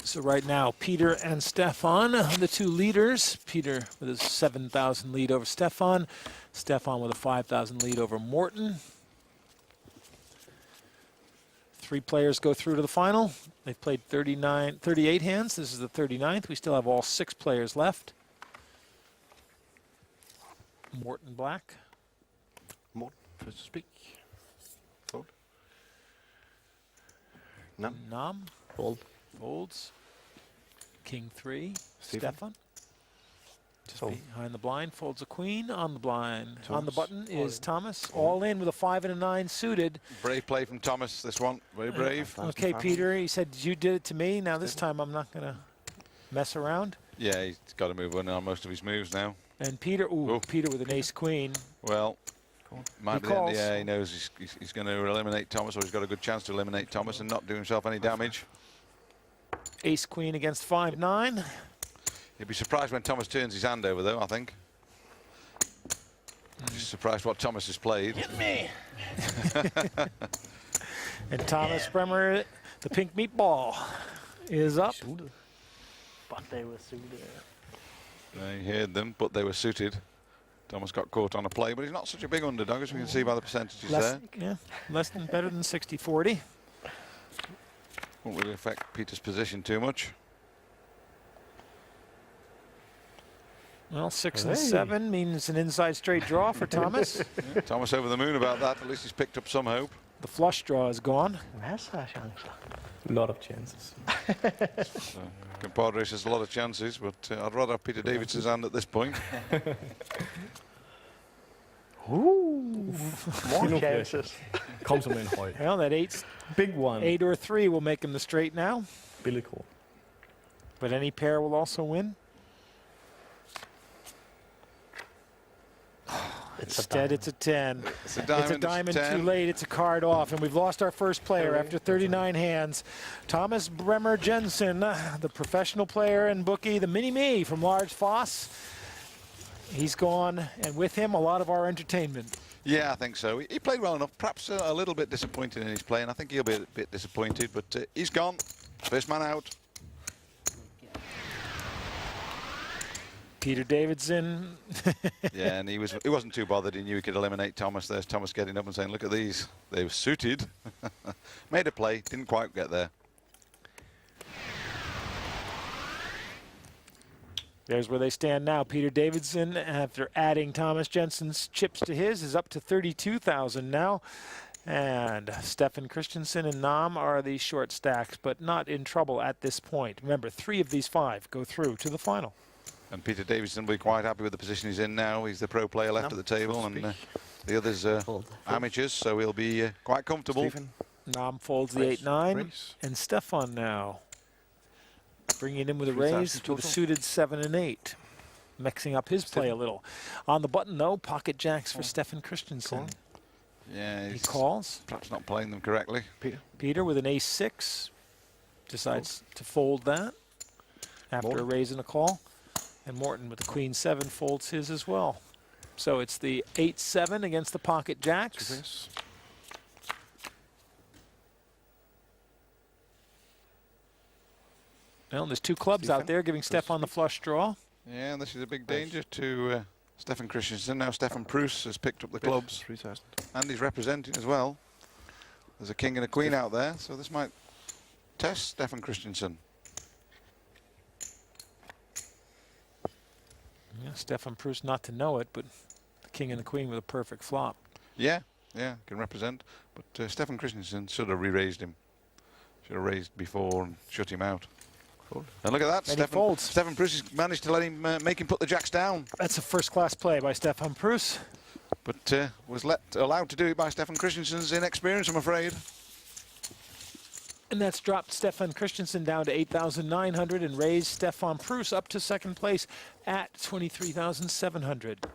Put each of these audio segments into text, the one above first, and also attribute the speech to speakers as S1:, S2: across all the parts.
S1: So right now, Peter and Stefan, the two leaders. Peter with his 7,000 lead over Stefan. Stefan with a 5,000 lead over Morton. 3 players go through to the final. They've played 38 hands. This is the 39th. We still have all 6 players left. Morton black.
S2: Morton, first to speak. Fold. Nam.
S1: Nam.
S2: Fold.
S1: Folds. King 3.
S2: Stephen.
S1: Stefan. Just
S2: Fold.
S1: behind the blind. Folds a queen. On the blind.
S2: Thomas.
S1: On the button is Thomas. All in with a 5 and a 9 suited.
S3: Brave play from Thomas, this one. Very brave.
S1: Okay, Peter, he said you did it to me. Now this time I'm not going to mess around.
S3: Yeah, he's got to move on most of his moves now.
S1: And Peter, ooh, Peter with an ace-queen.
S3: Well, might be the end.
S1: calls.
S3: Yeah, he knows he's going to eliminate Thomas, or he's got a good chance to eliminate Thomas and not do himself any damage.
S1: Ace-queen against 5-9.
S3: He'd be surprised when Thomas turns his hand over, though, I think. Just surprised what Thomas has played.
S1: Hit me. And Thomas Bremer, the pink meatball, is up.
S4: But they were suited.
S3: They heard them, but they were suited. Thomas got caught on a play, but he's not such a big underdog, as we can see by the percentages there.
S1: Yeah, better than 60-40.
S3: Won't really affect Peter's position too much.
S1: Well, 6 and 7 means an inside straight draw for Thomas.
S3: Yeah, Thomas over the moon about that. At least he's picked up some hope.
S1: The flush draw is gone.
S4: Massa chanser.
S5: A lot of chances.
S3: So, compadre says a lot of chances, but I'd rather have Peter Davidson's hand at this point.
S4: Ooh, more chances.
S5: Kom som en høj.
S1: Well, that
S5: Big one.
S1: 8 or 3 will make him the straight now.
S5: Billig kort.
S1: But any pair will also win. Instead, it's a 10.
S3: It's a diamond.
S1: It's a diamond
S3: 10.
S1: too late. It's a card off. And we've lost our first player after 39 hands. Thomas Bremer Jensen, the professional player and bookie, the mini-me from Large Foss. He's gone, and with him, a lot of our entertainment.
S3: Yeah, I think so. He played well enough. Perhaps a little bit disappointed in his play, and I think he'll be a bit disappointed, but he's gone. First man out.
S1: Peter Davidson.
S3: Yeah, and he wasn't too bothered. He knew he could eliminate Thomas. There's Thomas getting up and saying, look at these. They were suited. Made a play, didn't quite get there.
S1: There's where they stand now. Peter Davidson, after adding Thomas Jensen's chips to his, is up to 32,000 now. And Stefan Christensen and Nam are the short stacks, but not in trouble at this point. Remember, 3 of these 5 go through to the final.
S3: And Peter Davidson will be quite happy with the position he's in now. He's the pro player left at the table, and the others are amateurs, so he'll be quite comfortable.
S2: Stephen.
S1: Nam folds the 8-9, and Stefan now bringing in with a raise with a suited 7 and 8, mixing up his play a little. On the button, though, pocket jacks for Stefan Christensen.
S3: Yeah,
S1: He calls.
S3: perhaps not playing them correctly.
S1: Peter with an ace-6 decides to fold that after a raise and a call. And Morton with the queen-7 folds his as well. So it's the 8-7 against the pocket jacks. Well, there's 2 clubs out there giving Stefan the flush draw.
S3: Yeah, and this is a big danger to Stefan Christensen. Now Stefan Proust has picked up the clubs,
S2: 3,000.
S3: and he's representing as well. There's a king and a queen out there, so this might test Stefan Christensen.
S1: Yeah, Stefan Proust not to know it, but the king and the queen with a perfect flop.
S3: Yeah, can represent. But Stefan Christensen should have re-raised him. Should have raised before and shut him out. And look at that,
S1: And he folds.
S3: Stefan Proust has managed to let him make him put the jacks down.
S1: That's a first-class play by Stefan Proust.
S3: But was allowed to do it by Stefan Christensen's inexperience, I'm afraid.
S1: And that's dropped Stefan Christensen down to 8,900 and raised Stefan Proust up to second place at 23,700.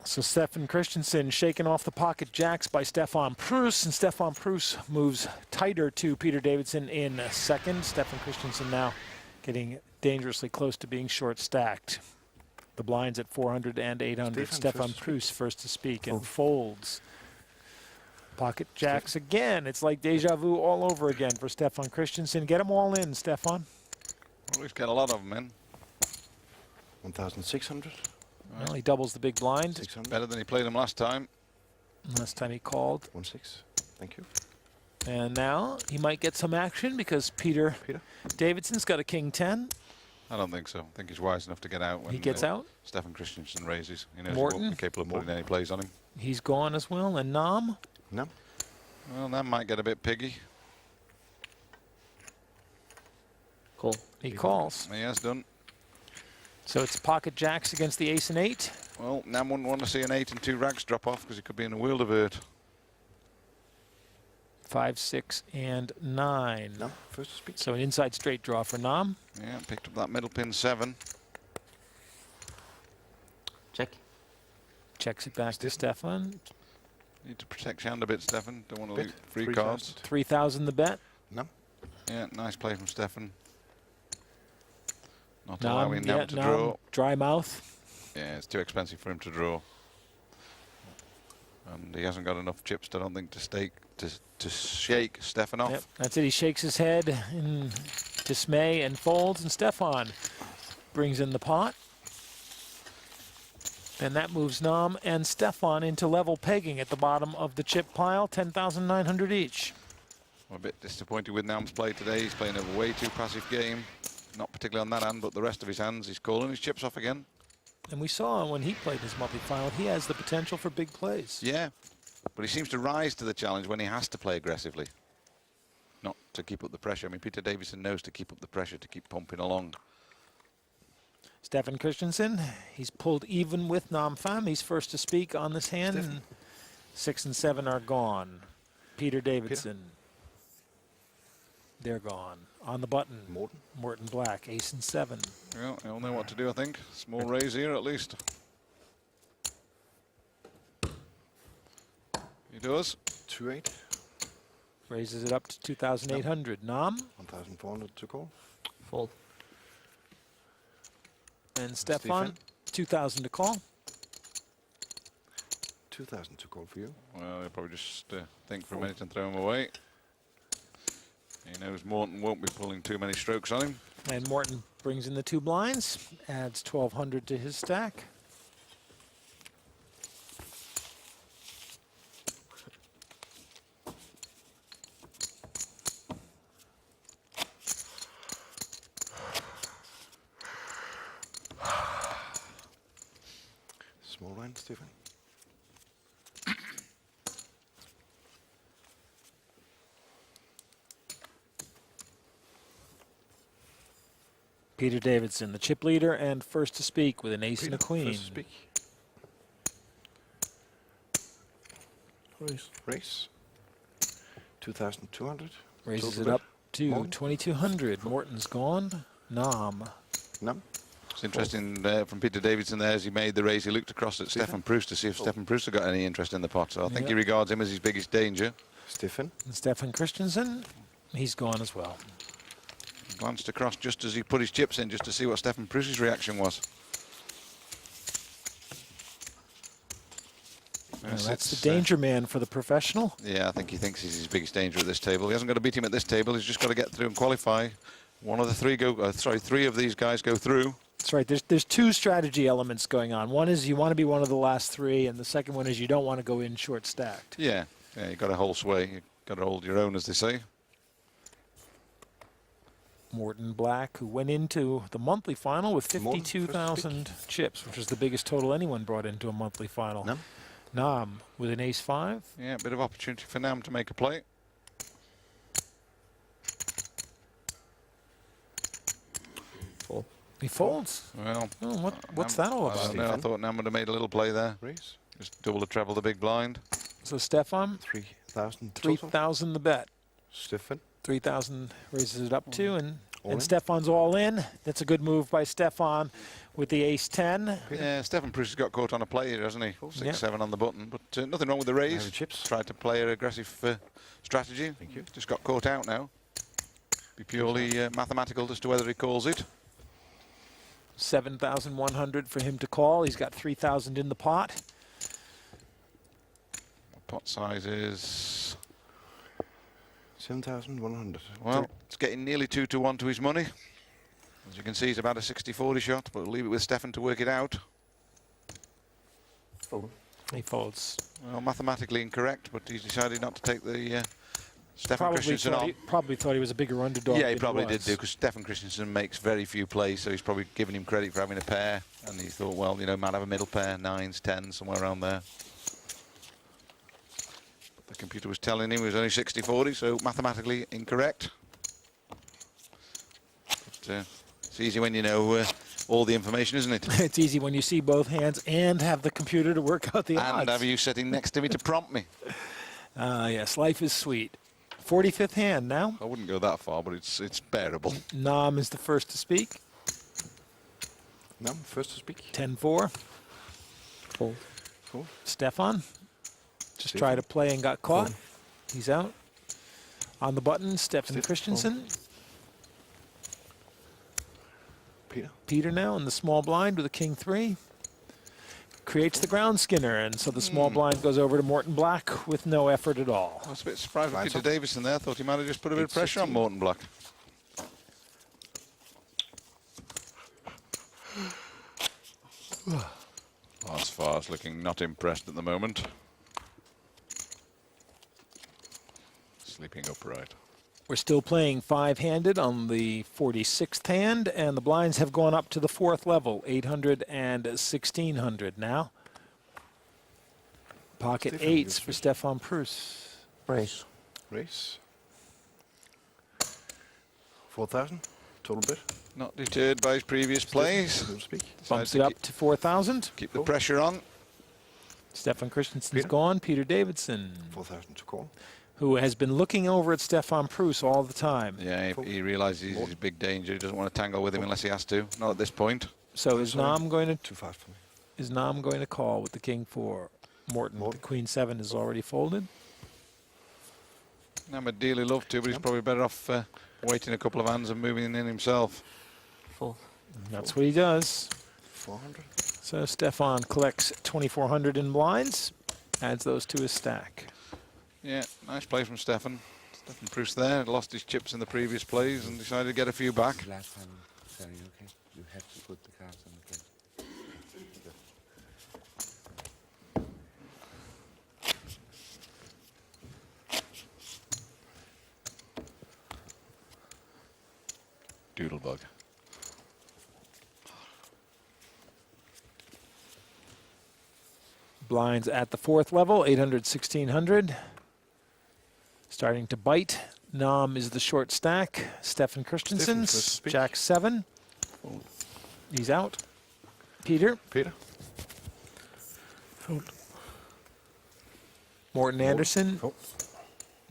S1: So Stefan Christensen shaking off the pocket jacks by Stefan Proust, and Stefan Proust moves tighter to Peter Davidson in second. Stefan Christensen now getting dangerously close to being short stacked. The blinds at 400 and 800. Stefan Proust first to speak and folds. Pocket jacks again. It's like deja vu all over again for Stefan Christensen. Get them all in, Stefan.
S3: Well, he's got a lot of them in.
S2: 1,600.
S1: Well, he doubles the big blind.
S2: 600.
S3: Better than he played him last time.
S1: Last time he called.
S2: 1,600. Thank you.
S1: And now he might get some action because Peter
S2: Peter.
S1: Davidson's got a king 10.
S3: I don't think so. I think he's wise enough to get out when
S1: He gets out.
S3: Stefan Christensen raises. He knows
S1: Morton.
S3: he won't be capable of putting any plays on him.
S1: He's gone as well. And Nam.
S2: No.
S3: Well, that might get a bit piggy.
S5: Call.
S1: He calls.
S3: He has done.
S1: So it's pocket jacks against the ace and 8.
S3: Well, Nam wouldn't want to see an 8 and 2 rags drop off because he could be in a world of hurt.
S1: 5, 6, and 9.
S2: No. First to speak.
S1: So an inside straight draw for Nam.
S3: Yeah, picked up that middle pin 7.
S5: Check.
S1: Checks it back to Stefan.
S3: Need to protect your hand a bit, Stefan. Don't want to
S2: Bit.
S3: lose free
S2: 3,000.
S3: cards.
S1: 3,000 the bet.
S2: No.
S3: Yeah, nice play from Stefan. Not
S1: Nam,
S3: allowing Nam to
S1: Nam,
S3: draw.
S1: dry mouth.
S3: Yeah, it's too expensive for him to draw. And he hasn't got enough chips, I don't think, to shake Stefan off.
S1: Yep, that's it. He shakes his head in dismay and folds, and Stefan brings in the pot. And that moves Nam and Stefan into level pegging at the bottom of the chip pile, 10,900 each.
S3: I'm a bit disappointed with Nam's play today. He's playing a way too passive game. Not particularly on that hand, but the rest of his hands, he's calling his chips off again.
S1: And we saw when he played his multi-final, he has the potential for big plays.
S3: Yeah, but he seems to rise to the challenge when he has to play aggressively. Not to keep up the pressure. I mean, Peter Davison knows to keep up the pressure, to keep pumping along.
S1: Stefan Christensen, he's pulled even with Nam Pham. He's first to speak on this hand. And 6 and 7 are gone. Peter Davidson. They're gone. On the button.
S2: Morton.
S1: Morton Black, ace and 7.
S3: Well, he'll know what to do, I think. Small raise here, at least. He does.
S2: 2,800.
S1: Raises it up to 2,800. Nam
S2: 1,400 to call.
S5: Fold.
S1: and Stefan, 2,000 to call.
S2: 2,000 to call for you.
S3: Well, he'll probably just think for a minute and throw him away. He knows Morton won't be pulling too many strokes on him.
S1: And Morton brings in the 2 blinds, adds 1,200 to his stack.
S2: Small line, Stephen.
S1: Peter Davidson, the chip leader and first to speak with an ace and a
S2: Peter,
S1: queen.
S2: first to speak.
S5: Raise.
S2: Race. 2,200.
S1: Raises
S2: Total
S1: it
S2: bid.
S1: up to
S2: Morton.
S1: 2,200. Morton's gone. Nam.
S2: None.
S3: It's interesting from Peter Davidson there as he made the raise. He looked across at Stefan Proust to see if Stefan Proust had got any interest in the pot. So I think he regards him as his biggest danger.
S2: Stephen.
S1: And Stefan Christensen, he's gone as well.
S3: Glanced across just as he put his chips in just to see what Stefan Proust's reaction was.
S1: Well, that's the danger man for the professional.
S3: Yeah, I think he thinks he's his biggest danger at this table. He hasn't got to beat him at this table. He's just got to get through and qualify. One of the three of these guys go through.
S1: That's right. There's 2 strategy elements going on. One is you want to be one of the last 3, and the second one is you don't want to go in short stacked.
S3: Yeah, you've got to hold sway. You've got to hold your own, as they say.
S1: Morton Black, who went into the monthly final with
S2: Morton, first
S1: 52,000 chips, which was the biggest total anyone brought into a monthly final.
S2: Nam.
S1: Nam with an ace-5.
S3: Yeah, a bit of opportunity for Nam to make a play.
S5: Fold.
S1: He folds.
S3: Well,
S1: Oh, what's
S3: Nam-
S1: that all
S3: I
S1: about?
S3: don't know. I thought Nam would have made a little play there.
S2: Race.
S3: Just double the treble the big blind.
S1: So Stefan,
S2: 3,000 total.
S1: 3,000 the bet.
S2: Stephen.
S1: 3,000 raises it up to,
S2: All in.
S1: and Stefan's all in. That's a good move by Stefan with the ace-10.
S3: Yeah, Stefan Proust has got caught on a play here, hasn't he? 6-7 on the button, but nothing wrong with the raise.
S2: Chips.
S3: Tried to play an aggressive strategy.
S2: Thank you.
S3: Just got caught out now. Be purely mathematical as to whether he calls it.
S1: 7,100 for him to call. He's got 3,000 in the pot.
S3: pot size is,
S2: 7,100.
S3: well, it's getting nearly 2-to-1 to his money. As you can see, it's about a 60-40 shot, but we'll leave it with Stefan to work it out.
S5: Fold.
S1: He folds.
S3: Well, mathematically incorrect, but he's decided not to take the Stefan Christensen on.
S1: Probably thought he was a bigger underdog.
S3: Yeah, he
S1: than
S3: probably
S1: was.
S3: did do, because Stefan Christensen makes very few plays, so he's probably giving him credit for having a pair. And he thought, well, you know, might have a middle pair, 9s, 10s, somewhere around there. But the computer was telling him it was only 60-40, so mathematically incorrect. But, it's easy when you know all the information, isn't it?
S1: It's easy when you see both hands and have the computer to work out the odds.
S3: And have you sitting next to me to prompt me.
S1: Yes, life is sweet. 45th hand now.
S3: I wouldn't go that far, but it's bearable.
S1: Nam is the first to speak.
S2: Nam, first to speak.
S1: 10-4.
S5: Fold.
S2: Cool.
S1: Stefan just
S2: Stefan.
S1: tried to play and got caught.
S5: Fold.
S1: He's out. On the button, Stefan
S2: Stefan,
S1: Christensen.
S2: Peter.
S1: Peter now in the small blind with a king 3. Creates the ground skinner, and so the small blind goes over to Morton Black with no effort at all.
S3: I was a bit surprised with
S2: Right,
S3: Peter
S2: so-
S3: Davison there. Thought he might have just put a bit of
S2: It's
S3: pressure on
S2: 16.
S3: Morton Black. As far as looking not impressed at the moment. Sleeping upright.
S1: We're still playing 5-handed on the 46th hand, and the blinds have gone up to the 4th level, 800 and 1600 now. Pocket
S2: Stefan,
S1: 8s
S2: you
S1: for
S2: switch.
S1: Stefan Prus.
S5: Raise.
S2: Race. 4,000. Total bid.
S3: Not deterred by his previous plays.
S2: So to speak.
S1: Bumps
S3: Decides
S1: it
S3: to
S1: up to 4,000.
S3: keep the pressure on.
S1: Stefan Christensen's
S2: Peter?
S1: gone. Peter Davidson,
S2: 4,000 to call.
S1: who has been looking over at Stefan Prus all the time.
S3: Yeah, he realises he's in big danger. He doesn't want to tangle with him unless he has to. Not at this point.
S1: So is
S2: sorry.
S1: Nam going to
S2: Too fast for me.
S1: call with the king 4? Morton, the queen 7 is already folded.
S3: I'm a dearly love to, but he's probably better off waiting a couple of hands and moving in himself.
S5: Fold.
S1: That's what he does.
S2: 400.
S1: So Stefan collects 2,400 in blinds, adds those to his stack.
S3: Yeah, nice play from Stefan. Stefan Prus there, lost his chips in the previous plays and decided to get a few back.
S6: Last time, sorry, okay? You have to put the cards on the plate.
S3: Doodlebug.
S1: Blinds at the 4th level, 800, 1,600. Starting to bite. Nam is the short stack. Stefan Christensen's
S2: first to speak.
S1: Jack 7. He's out. Peter.
S2: Peter.
S1: Morton Anderson.
S2: Fold.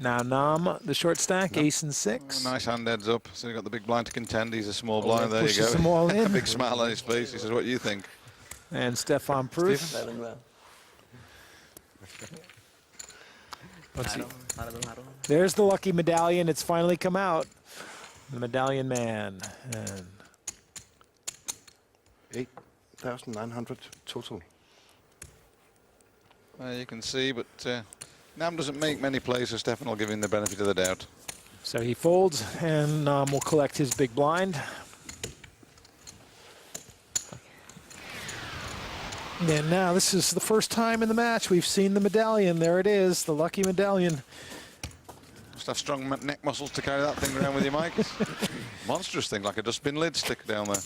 S1: Now Nam, the short stack, ace and 6.
S3: Nice hand heads up. So he got the big blind to contend. He's a small blind. There you
S1: Pushes
S3: go.
S1: them all
S3: A
S1: in.
S3: big smile on his face. He says, "What do you think?"
S1: And Stefan Prus.
S5: 11-12.
S1: Let's see.
S5: Harder.
S1: There's the lucky medallion. It's finally come out. The medallion man. And
S2: 8,900 total.
S3: You can see, but Nam doesn't make many plays, so Stefan will give him the benefit of the doubt.
S1: so he folds, and Nam will collect his big blind. And now this is the first time in the match we've seen the medallion. There it is, the lucky medallion.
S3: Must have strong neck muscles to carry that thing around with you, Mike. Monstrous thing, like a dustbin lid stick down there.